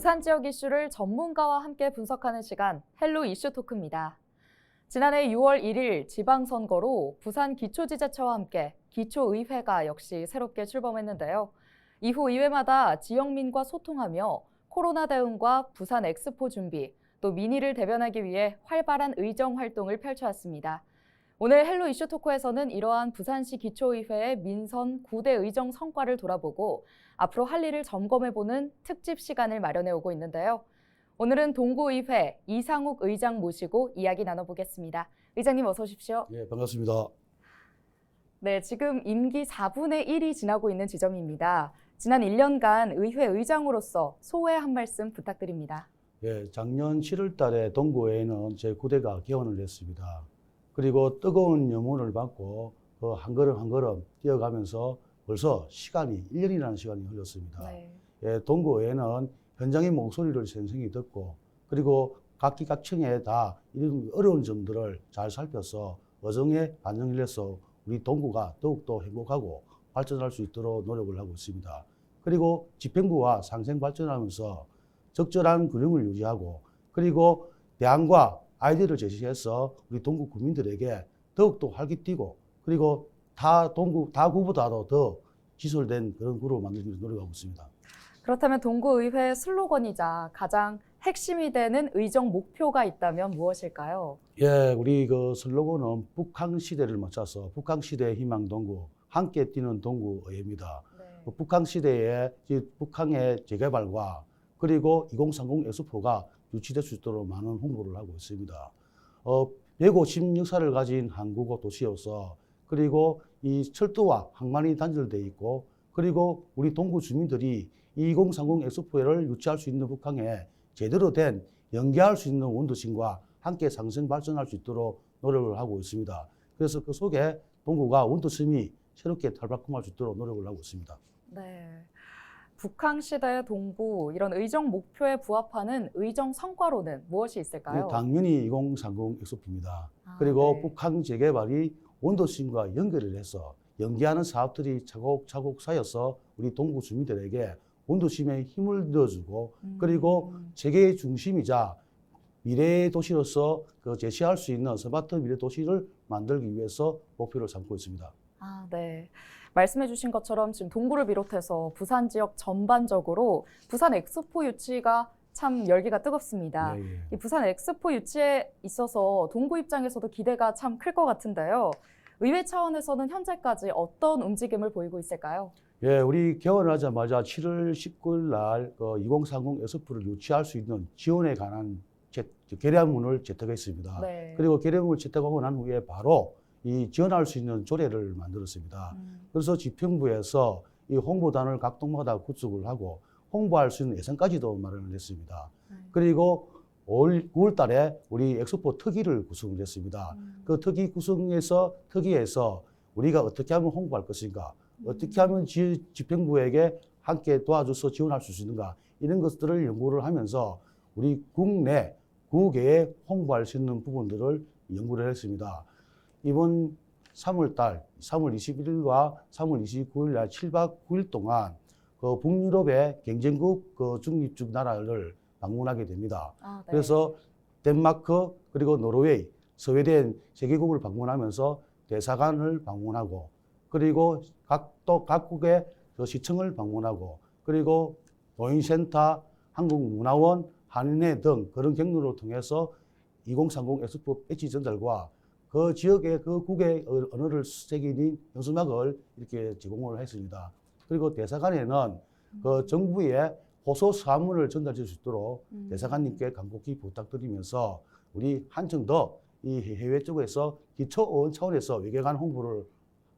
부산 지역 이슈를 전문가와 함께 분석하는 시간, 헬로 이슈 토크입니다. 지난해 6월 1일 지방선거로 부산 기초지자체와 함께 기초의회가 역시 새롭게 출범했는데요. 이후 의회마다 지역민과 소통하며 코로나 대응과 부산 엑스포 준비, 또 민의를 대변하기 위해 활발한 의정 활동을 펼쳐왔습니다. 오늘 헬로 이슈 토크에서는 이러한 부산시 기초의회의 민선 9대 의정 성과를 돌아보고 앞으로 할 일을 점검해보는 특집 시간을 마련해 오고 있는데요. 오늘은 동구의회 이상욱 의장 모시고 이야기 나눠보겠습니다. 의장님 어서 오십시오. 네, 반갑습니다. 네, 지금 임기 4분의 1이 지나고 있는 지점입니다. 지난 1년간 의회 의장으로서 소회 한 말씀 부탁드립니다. 예, 작년 7월 달에 동구의회는 제9대가 개원을 했습니다. 그리고 뜨거운 염원을 받고 한 걸음 한 걸음 뛰어가면서 벌써 시간이 1년이라는 시간이 흘렀습니다. 네. 예, 동구의회는 현장의 목소리를 생생히 듣고 그리고 각기각층에 다 이런 어려운 점들을 잘 살펴서 어정에 반영을 해서 우리 동구가 더욱더 행복하고 발전할 수 있도록 노력을 하고 있습니다. 그리고 집행부와 상생 발전하면서 적절한 균형을 유지하고 그리고 대안과 아이디어를 제시해서 우리 동구 구민들에게 더욱더 활기뛰고 그리고 다 구보다도 더 기술된 그런 구로 만들기 위해서 노력하고 있습니다. 그렇다면 동구의회의 슬로건이자 가장 핵심이 되는 의정 목표가 있다면 무엇일까요? 예, 우리 그 슬로건은 북한 시대를 맞춰서 북한 시대의 희망 동구, 함께 뛰는 동구의회입니다. 네. 북한 시대의 북한의 재개발과 그리고 2030 엑스포가 유치될 수 있도록 많은 홍보를 하고 있습니다. 150 역사를 가진 한국어 도시로서 그리고 이 철도와 항만이 단절돼 있고 그리고 우리 동구 주민들이 2030 엑스포를 유치할 수 있는 북한에 제대로 된 연계할 수 있는 원도심과 함께 상승 발전할 수 있도록 노력을 하고 있습니다. 그래서 그 속에 동구가 원도심이 새롭게 탈바꿈할 수 있도록 노력을 하고 있습니다. 네. 북한 시대의 동구, 이런 의정 목표에 부합하는 의정 성과로는 무엇이 있을까요? 당연히 2030 엑스포입니다. 아, 그리고 네. 북한 재개발이 원도심과 연결을 해서 연계하는 사업들이 차곡차곡 쌓여서 우리 동구 주민들에게 원도심에 힘을 넣어주고 그리고 세계의 중심이자 미래의 도시로서 제시할 수 있는 스마트 미래 도시를 만들기 위해서 목표를 삼고 있습니다. 아, 네. 말씀해 주신 것처럼 지금 동구를 비롯해서 부산 지역 전반적으로 부산 엑스포 유치가 참 열기가 뜨겁습니다. 예, 예. 이 부산 엑스포 유치에 있어서 동구 입장에서도 기대가 참 클 것 같은데요. 의회 차원에서는 현재까지 어떤 움직임을 보이고 있을까요? 예, 우리 개원하자마자 7월 19일 날 2030 엑스포를 유치할 수 있는 지원에 관한 계량문을 채택했습니다. 네. 그리고 계량문을 채택하고 난 후에 바로 이 지원할 수 있는 조례를 만들었습니다. 그래서 집행부에서 이 홍보단을 각 동마다 구축을 하고 홍보할 수 있는 예산까지도 마련을 했습니다. 그리고 9월 달에 우리 엑스포 특위를 구성을 했습니다. 그 특위에서 우리가 어떻게 하면 홍보할 것인가, 어떻게 하면 집행부에게 함께 도와줘서 지원할 수 있는가, 이런 것들을 연구를 하면서 우리 국내, 국외에 홍보할 수 있는 부분들을 연구를 했습니다. 이번 3월 21일과 3월 29일 날 7박 9일 동안 북유럽의 경쟁국 중립국 나라를 방문하게 됩니다. 아, 네. 그래서 덴마크 그리고 노르웨이, 스웨덴 세 개국을 방문하면서 대사관을 방문하고 그리고 각국의 시청을 방문하고 그리고 노인센터, 한국문화원, 한인회 등 그런 경로를 통해서 2030 엑스포 배지 전달과 그 지역의 그 국의 언어를 새긴 현수막을 이렇게 제공을 했습니다. 그리고 대사관에는 그 정부의 호소 사무를 전달할 수 있도록 대사관님께 간곡히 부탁드리면서 우리 한층 더 이 해외 쪽에서 기초의원 차원에서 외교관 홍보를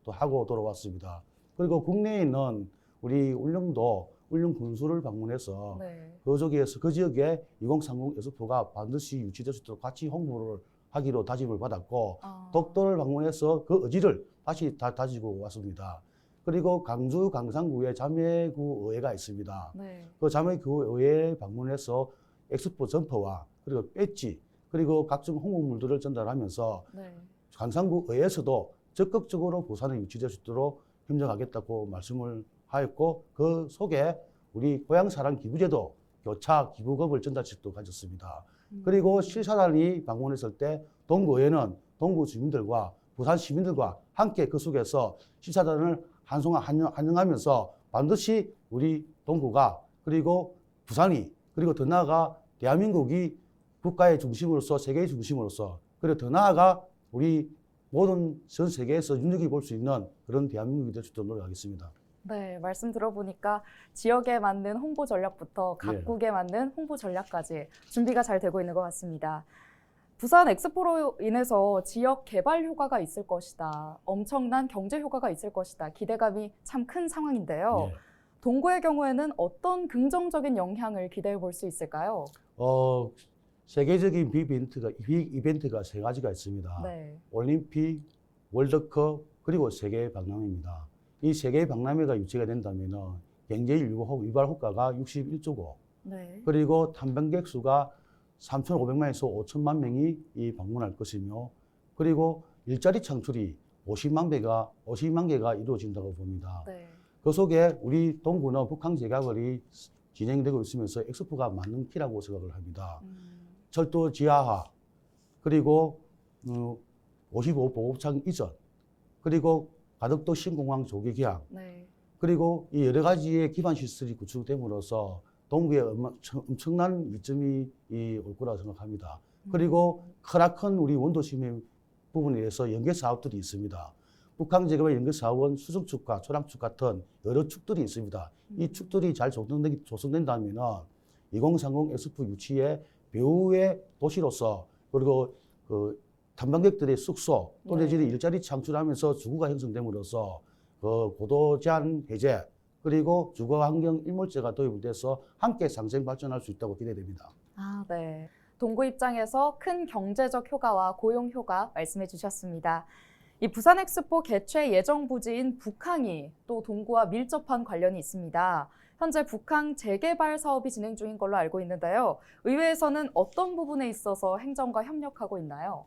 또 하고 돌아왔습니다. 그리고 국내에는 우리 울릉 군수를 방문해서 네. 그 지역에 2030 엑스포가 반드시 유치될 수 있도록 같이 홍보를 하기로 다짐을 받았고 독도를 방문해서 그 의지를 다시 다지고 왔습니다. 그리고 강주 강산구에 자매구 의회가 있습니다. 네. 그 자매구 의회에 방문해서 엑스포 점퍼와 그리고 배지 그리고 각종 홍보물들을 전달하면서 네. 강산구 의회에서도 적극적으로 부산에 유치될 수 있도록 협력하겠다고 말씀을 하였고 그 속에 우리 고향사랑 기부제도 교차, 기부급을 전달식도 가졌습니다. 그리고 실사단이 방문했을 때 동구에는 동구 주민들과 부산 시민들과 함께 그 속에서 실사단을 환영하면서 반드시 우리 동구가 그리고 부산이 그리고 더 나아가 대한민국이 국가의 중심으로서 세계의 중심으로서 그리고 더 나아가 우리 모든 전 세계에서 눈여겨볼 수 있는 그런 대한민국이 될 수 있도록 노력하겠습니다. 네, 말씀 들어보니까 지역에 맞는 홍보 전략부터 예. 각국에 맞는 홍보 전략까지 준비가 잘 되고 있는 것 같습니다. 부산 엑스포로 인해서 지역 개발 효과가 있을 것이다. 엄청난 경제 효과가 있을 것이다. 기대감이 참 큰 상황인데요. 예. 동구의 경우에는 어떤 긍정적인 영향을 기대해 볼 수 있을까요? 세계적인 이벤트가 세 가지가 있습니다. 네. 올림픽, 월드컵, 그리고 세계 박람회입니다. 이 세계 박람회가 유치가 된다면 경제 유발 효과가 61조고, 네. 그리고 탐방객 수가 3,500만에서 5천만 명이 방문할 것이며, 그리고 일자리 창출이 50만 개가 이루어진다고 봅니다. 네. 그 속에 우리 동구는 북한 재개발이 진행되고 있으면서 엑스포가 맞는 키라고 생각을 합니다. 철도 지하화, 그리고 55 보급창 이전, 그리고 가덕도 신공항 조기 개항, 네. 그리고 이 여러 가지의 기반 시설이 구축됨으로써 동구에 엄청난 이점이 올 거라고 생각합니다. 그리고 크나큰 우리 원도심의 부분에 대해서 연계 사업들이 있습니다. 북한 재개발 연계 사업은 수성축과 초량축 같은 여러 축들이 있습니다. 이 축들이 잘 조성된다면 2030 엑스포 유치의 배후의 도시로서 그리고 그 탐방객들의 숙소 또 내지는 일자리 창출하면서 주거가 형성됨으로써 그 고도 제한 해제 그리고 주거 환경 일몰제가 도입이 돼서 함께 상생 발전할 수 있다고 기대됩니다. 아, 네. 동구 입장에서 큰 경제적 효과와 고용 효과 말씀해 주셨습니다. 이 부산 엑스포 개최 예정 부지인 북항이 또 동구와 밀접한 관련이 있습니다. 현재 북항 재개발 사업이 진행 중인 걸로 알고 있는데요. 의회에서는 어떤 부분에 있어서 행정과 협력하고 있나요?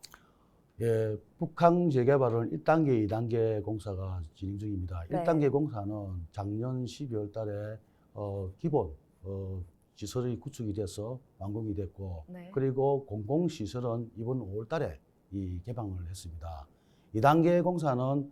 예, 북항 재개발은 1단계, 2단계 공사가 진행 중입니다. 네. 1단계 공사는 작년 12월 달에 기본 시설이 구축이 돼서 완공이 됐고 네. 그리고 공공시설은 이번 5월 달에 개방을 했습니다. 2단계 공사는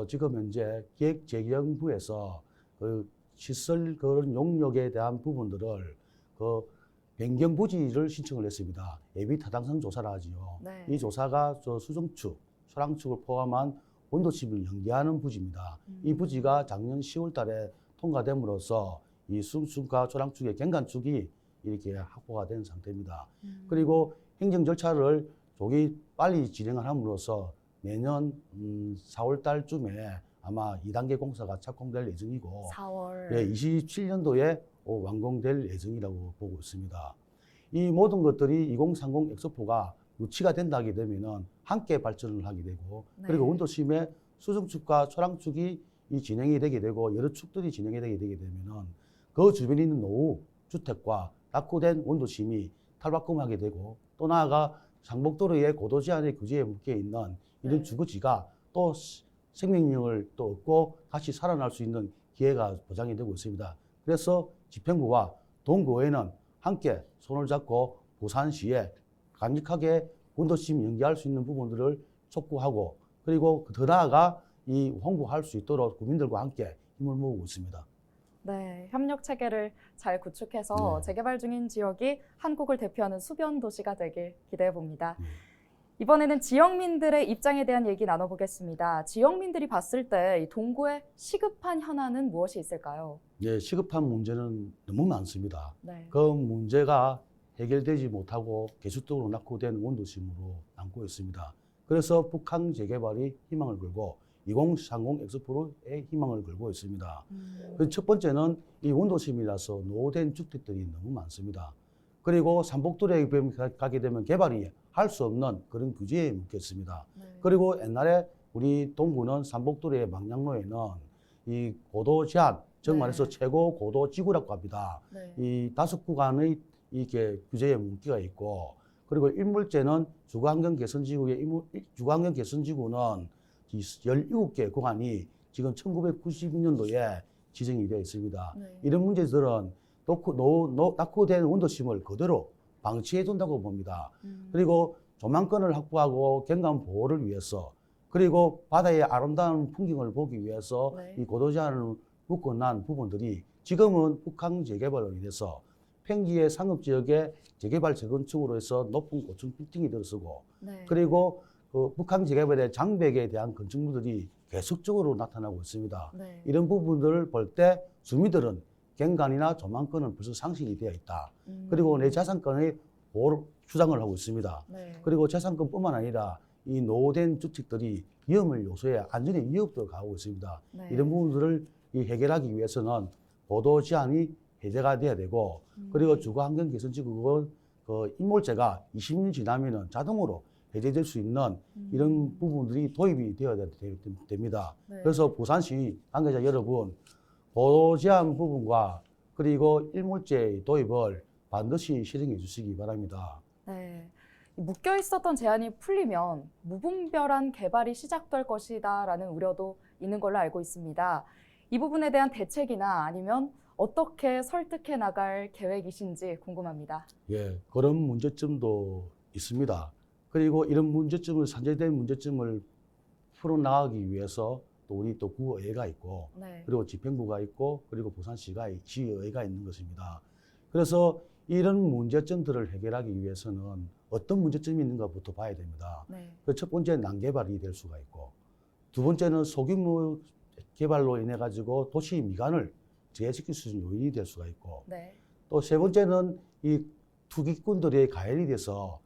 지금 현재 기획재정부에서 그 시설 그런 용역에 대한 부분들을 그 변경 부지를 신청을 했습니다. 예비 타당성 조사를 하지요. 네. 이 조사가 수정축, 초량축을 포함한 원도심을 연계하는 부지입니다. 이 부지가 작년 10월 달에 통과됨으로써 이 수정축과 초량축의 경관축이 이렇게 확보가 된 상태입니다. 그리고 행정 절차를 빨리 진행을 함으로써 내년 4월 달쯤에 아마 2단계 공사가 착공될 예정이고 4월. 예, 27년도에 완공될 예정이라고 보고 있습니다. 이 모든 것들이 2030 엑스포가 유치가 된다게 되면은 함께 발전을 하게 되고 네. 그리고 원도심의 수정축과 초량축이 진행이 되게 되고 여러 축들이 진행이 되게 되면은 그 주변에 있는 노후 주택과 낙후된 원도심이 탈바꿈하게 되고 또 나아가 상복도로의 고도 제한의 규제에 묶여 있는 이런 네. 주거지가 또 생명력을 또 얻고 다시 살아날 수 있는 기회가 보장이 되고 있습니다. 그래서 집행부와 동구에는 함께 손을 잡고 부산시에 강력하게 원도심 연계할 수 있는 부분들을 촉구하고 그리고 더 나아가 홍보할 수 있도록 국민들과 함께 힘을 모으고 있습니다. 네, 협력 체계를 잘 구축해서 네. 재개발 중인 지역이 한국을 대표하는 수변 도시가 되길 기대해 봅니다. 네. 이번에는 지역민들의 입장에 대한 얘기 나눠보겠습니다. 지역민들이 봤을 때 이 동구의 시급한 현안은 무엇이 있을까요? 예, 시급한 문제는 너무 많습니다. 네. 그 문제가 해결되지 못하고 계속적으로 낙후된 원도심으로 남고 있습니다. 그래서 북한 재개발이 희망을 걸고 2030 엑스포로의 희망을 걸고 있습니다. 그 첫 번째는 이 원도심이라서 노후된 주택들이 너무 많습니다. 그리고 삼복도로에 가게 되면 개발이 할 수 없는 그런 규제에 묶였습니다. 네. 그리고 옛날에 우리 동구는 삼복도로의 망량로에는 이 고도 제한, 즉 네. 말해서 최고 고도 지구라고 합니다. 네. 이 5구간의 이게 규제에 묶여 있고, 그리고 일몰제는 주거환경 개선지구의 주거환경 개선지구는 17개 구간이 지금 1990년도에 지정이 되어 있습니다. 네. 이런 문제들은 낙후된 원도심을 그대로 방치해 둔다고 봅니다. 그리고 조망권을 확보하고 경관 보호를 위해서 그리고 바다의 아름다운 풍경을 보기 위해서 네. 이 고도제한을 묶어놓은 부분들이 지금은 북한 재개발로 인해서 평지의 상업지역에 재개발 재건축으로 해서 높은 고층 빌딩이 들어서고 네. 그리고 그 북한 재개발의 장벽에 대한 건축물들이 계속적으로 나타나고 있습니다. 네. 이런 부분들을 볼 때 주민들은 경관이나 조망권은 벌써 상실이 되어 있다. 그리고 내 자산권의 보호를 주장을 하고 있습니다. 네. 그리고 재산권뿐만 아니라 이 노후된 주택들이 위험을 요소에 안전의 위협도 가하고 있습니다. 네. 이런 부분들을 해결하기 위해서는 보도 제한이 해제가 돼야 되고 그리고 주거환경 개선지구는 그 인몰제가 20년 지나면은 자동으로 해제될 수 있는 이런 부분들이 도입이 되어야 됩니다. 네. 그래서 부산시 관계자 여러분, 보도 제한 부분과 그리고 일몰제 도입을 반드시 실행해 주시기 바랍니다. 네. 묶여 있었던 제한이 풀리면 무분별한 개발이 시작될 것이다라는 우려도 있는 걸로 알고 있습니다. 이 부분에 대한 대책이나 아니면 어떻게 설득해 나갈 계획이신지 궁금합니다. 예, 그런 문제점도 있습니다. 그리고 이런 문제점을 산재된 문제점을 풀어나가기 위해서 또 우리 또 구의회가 있고 네. 그리고 집행부가 있고 그리고 부산시가 시의회가 있는 것입니다. 그래서 이런 문제점들을 해결하기 위해서는 어떤 문제점이 있는가부터 봐야 됩니다. 네. 그 첫 번째 난개발이 될 수가 있고 두 번째는 소규모 개발로 인해 가지고 도시 미관을 저해시킬 수 있는 요인이 될 수가 있고 네. 또 세 번째는 이 투기꾼들의 가열이 돼서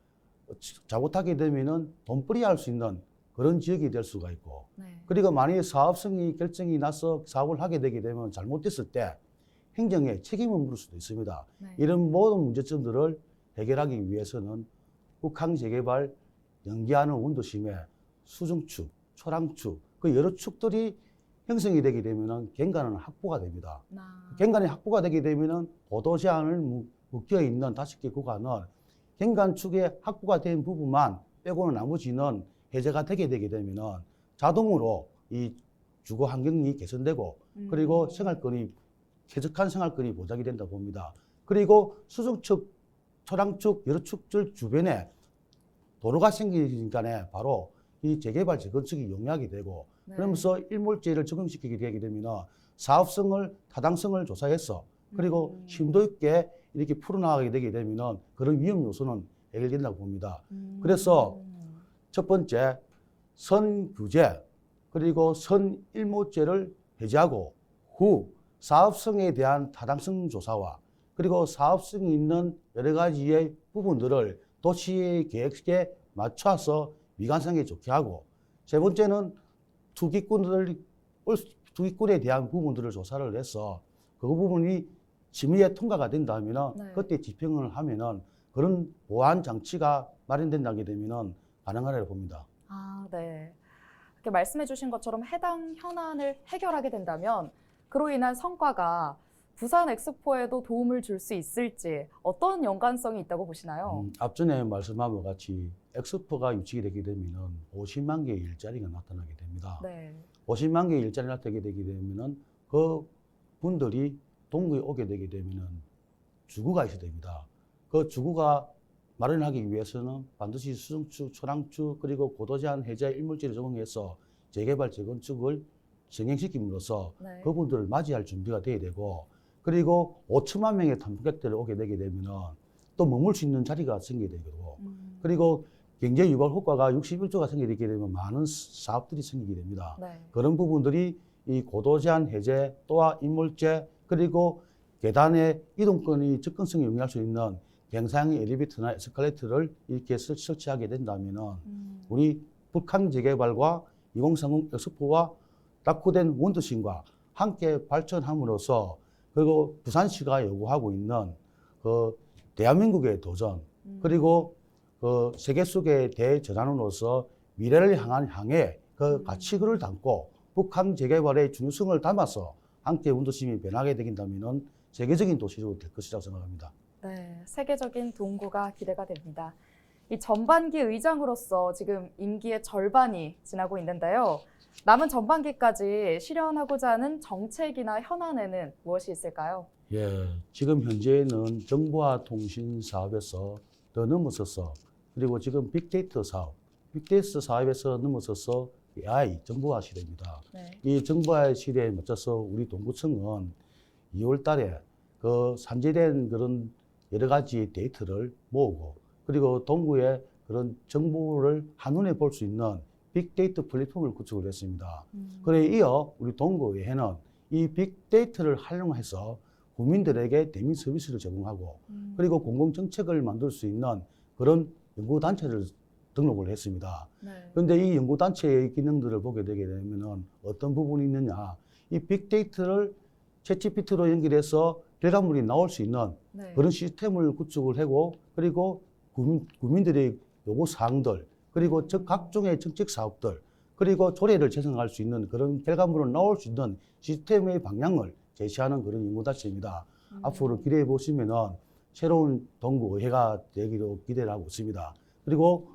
잘못하게 되면은 돈벌이 할 수 있는 그런 지역이 될 수가 있고 네. 그리고 만약에 사업성이 결정이 나서 사업을 하게 되게 되면 잘못됐을 때 행정에 책임을 물을 수도 있습니다. 네. 이런 모든 문제점들을 해결하기 위해서는 북한 재개발 연기하는 원도심의 수중축, 초랑축 그 여러 축들이 형성이 되게 되면은 경관은 확보가 됩니다. 경관이 확보가 되게 되면은 보도 제한을 묶여 있는 5개 구간은 경관 축에 확보가 된 부분만 빼고는 나머지는 해제가 되게 되면은 자동으로 이 주거 환경이 개선되고 그리고 생활권이 쾌적한 생활권이 보장이 된다 봅니다. 그리고 수중축, 초랑축 여러 축들 주변에 도로가 생기니까 바로 이 재개발 재건축이 용이하게 되고 네. 그러면서 일몰제를 적용시키게 되게 되면 사업성을 타당성을 조사해서 그리고 심도 있게 이렇게 풀어나가게 되게 되면 그런 위험 요소는 해결된다고 봅니다. 그래서 첫 번째 선 규제 그리고 선 일몰제를 해제하고 후 사업성에 대한 타당성 조사와 그리고 사업성이 있는 여러 가지의 부분들을 도시 계획에 맞춰서 미관성에 좋게 하고 세 번째는 투기꾼에 대한 부분들을 조사를 해서 그 부분이 심의에 통과가 된다면 네. 그때 집행을 하면은 그런 보안 장치가 마련된다게 되면은 가능하다고 봅니다. 아, 네. 이렇게 말씀해 주신 것처럼 해당 현안을 해결하게 된다면 그로 인한 성과가 부산 엑스포에도 도움을 줄 수 있을지 어떤 연관성이 있다고 보시나요? 앞전에 말씀한 것 같이 엑스포가 유치가 되게 되면은 50만 개의 일자리가 나타나게 됩니다. 네. 50만 개의 일자리가 나타나게 되게 되면은 그 분들이 동구에 오게 되게 되면은 주구가 있어야 됩니다. 그 주구가 마련하기 위해서는 반드시 수중축, 초랑축 그리고 고도제한 해제 일몰제를 적용해서 재개발 재건축을 진행시킴으로써 네. 그분들을 맞이할 준비가 돼야 되고 그리고 5천만 명의 탐구객들이 오게 되게 되면은 또 머물 수 있는 자리가 생기게 되고 그리고 경제 유발 효과가 61조가 생기게 되면 많은 사업들이 생기게 됩니다. 네. 그런 부분들이 이 고도 제한 해제 또한 인몰제 그리고 계단의 이동권이 접근성이 용이할 수 있는 갱상 엘리베이터나 에스컬레이터를 이렇게 설치하게 된다면은 우리 북한 재개발과 2030 엑스포와 낙후된 원도심과 함께 발전함으로써 그리고 부산시가 요구하고 있는 그 대한민국의 도전 그리고 그 세계 속의 대전환으로서 미래를 향해 그 가치를 담고 북한 재개발의 중요성을 담아서 함께 원도심이 변하게 된다면 세계적인 도시로 될 것이라고 생각합니다. 네, 세계적인 동구가 기대가 됩니다. 이 전반기 의장으로서 지금 임기의 절반이 지나고 있는데요. 남은 전반기까지 실현하고자 하는 정책이나 현안에는 무엇이 있을까요? 예, 지금 현재는 정보화 통신 사업에서 더 넘어서서 그리고 지금 빅데이터 사업, 빅데이터 사업에서 넘어서서 AI 정보화 시대입니다. 네. 이 정보화 시대에 맞춰서 우리 동구청은 2월 달에 그 산재된 그런 여러 가지 데이터를 모으고 그리고 동구의 그런 정보를 한눈에 볼 수 있는 빅데이터 플랫폼을 구축을 했습니다. 그래 이어 우리 동구에는 이 빅데이터를 활용해서 국민들에게 대민 서비스를 제공하고 그리고 공공정책을 만들 수 있는 그런 연구단체를 등록을 했습니다. 네. 그런데 이 연구단체의 기능들을 보게 되게 되면 어떤 부분이 있느냐. 이 빅데이터를 챗GPT로 연결해서 결과물이 나올 수 있는 네. 그런 시스템을 구축을 하고 그리고 국민들의 요구사항들 그리고 각종의 정책 사업들 그리고 조례를 제정할 수 있는 그런 결과물을 나올 수 있는 시스템의 방향을 제시하는 그런 연구단체입니다. 앞으로 기대해 보시면은 새로운 동구의회가 되기로 기대를 하고 있습니다. 그리고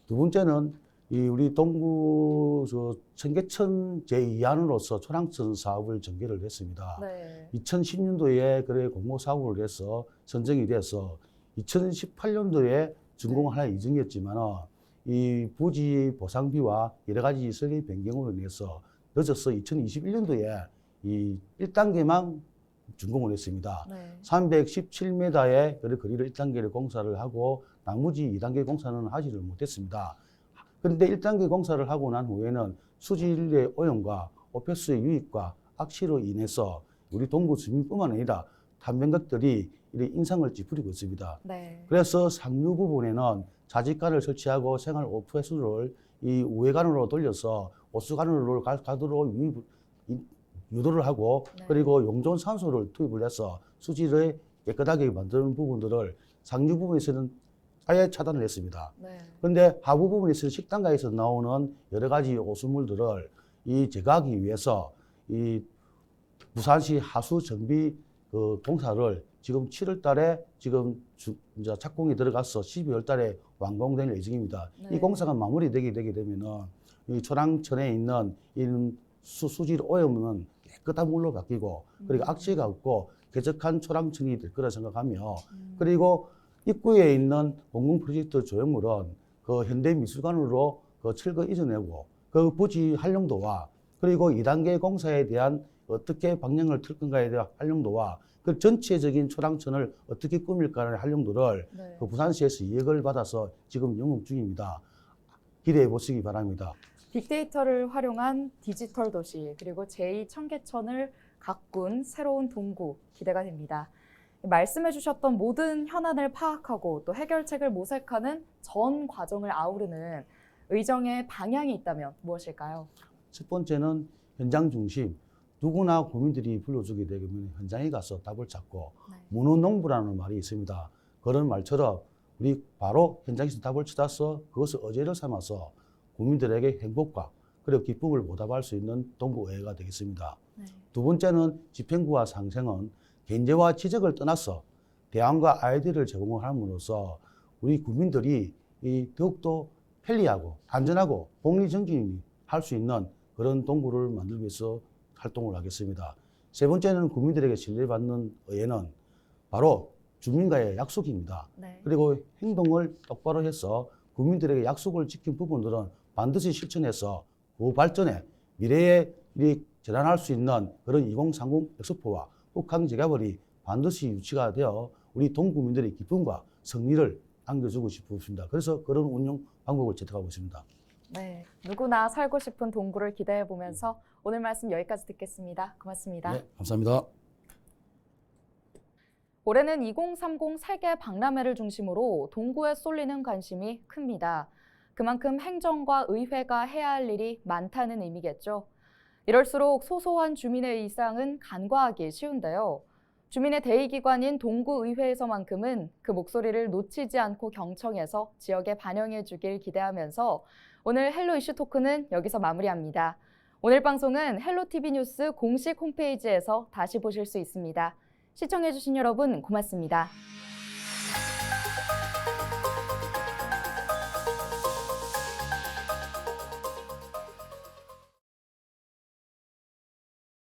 두 번째는 우리 동구 청계천 제2안으로서 초랑천 사업을 전개를 했습니다. 네. 2010년도에 그래 공모 사업을 해서 선정이 돼서 2018년도에 준공을 할 예정이었지만은 이 부지 보상비와 여러 가지 설계 변경으로 인해서 늦어서 2021년도에 이 1단계만 준공을 했습니다. 네. 317m의 거리를 1단계를 공사를 하고 나머지 2단계 공사는 하지를 못했습니다. 그런데 1단계 공사를 하고 난 후에는 수질의 오염과 오폐수의 유입과 악취로 인해서 우리 동구 주민뿐만 아니라 탐방객들이 이런 인상을 찌푸리고 있습니다. 네. 그래서 상류 부분에는 자직관을 설치하고 생활 오폐수를 이 우회관으로 돌려서 오수관으로 가도록 유도를 하고 네. 그리고 용존 산소를 투입을 해서 수질을 깨끗하게 만드는 부분들을 상류 부분에서는 아예 차단을 했습니다. 네. 그런데 하부 부분에서 식당가에서 나오는 여러 가지 오수물들을 제거하기 위해서 이 부산시 하수 정비 그 공사를 지금 7월 달에 지금 이제 착공이 들어가서 12월 달에 완공될 예정입니다. 네. 이 공사가 마무리되게 되면은 이 초랑천에 있는 이 수질 오염은 깨끗한 물로 바뀌고 그리고 악취가 없고 쾌적한 초랑천이 될 거라 생각하며 그리고 입구에 있는 공공 프로젝트 조형물은 그 현대미술관으로 그 철거 이전하고 그 부지 활용도와 그리고 2단계 공사에 대한 어떻게 방향을 틀 건가에 대한 활용도와 그 전체적인 초랑천을 어떻게 꾸밀까의 활용도를 네. 그 부산시에서 이역을 받아서 지금 영업 중입니다. 기대해 보시기 바랍니다. 빅데이터를 활용한 디지털 도시 그리고 제2청계천을 가꾼 새로운 동구 기대가 됩니다. 말씀해 주셨던 모든 현안을 파악하고 또 해결책을 모색하는 전 과정을 아우르는 의정의 방향이 있다면 무엇일까요? 첫 번째는 현장 중심. 누구나 국민들이 불러주게 되면 현장에 가서 답을 찾고 네. 문호농부라는 말이 있습니다. 그런 말처럼 우리 바로 현장에서 답을 찾아서 그것을 어제를 삼아서 국민들에게 행복과 그리고 기쁨을 보답할 수 있는 동구의회가 되겠습니다. 네. 두 번째는 집행부와 상생은 견제와 지적을 떠나서 대안과 아이디어를 제공을 함으로써 우리 국민들이 더욱더 편리하고 안전하고 복리정진이 할 수 있는 그런 동구를 만들기 위해서 활동을 하겠습니다. 세 번째는 국민들에게 신뢰받는 의회는 바로 주민과의 약속입니다. 네. 그리고 행동을 똑바로 해서 국민들에게 약속을 지킨 부분들은 반드시 실천해서 그 발전에 미래에 재단할 수 있는 그런 2030 엑스포와 북한 재개발이 반드시 유치가 되어 우리 동구민들의 기쁨과 승리를 안겨주고 싶습니다. 그래서 그런 운영 방법을 채택하고 있습니다. 네, 누구나 살고 싶은 동구를 기대해 보면서 오늘 말씀 여기까지 듣겠습니다. 고맙습니다. 네, 감사합니다. 올해는 2030 세계 박람회를 중심으로 동구에 쏠리는 관심이 큽니다. 그만큼 행정과 의회가 해야 할 일이 많다는 의미겠죠. 이럴수록 소소한 주민의 일상은 간과하기 쉬운데요. 주민의 대의기관인 동구의회에서만큼은 그 목소리를 놓치지 않고 경청해서 지역에 반영해 주길 기대하면서 오늘 헬로 이슈 토크는 여기서 마무리합니다. 오늘 방송은 헬로티비 뉴스 공식 홈페이지에서 다시 보실 수 있습니다. 시청해주신 여러분 고맙습니다.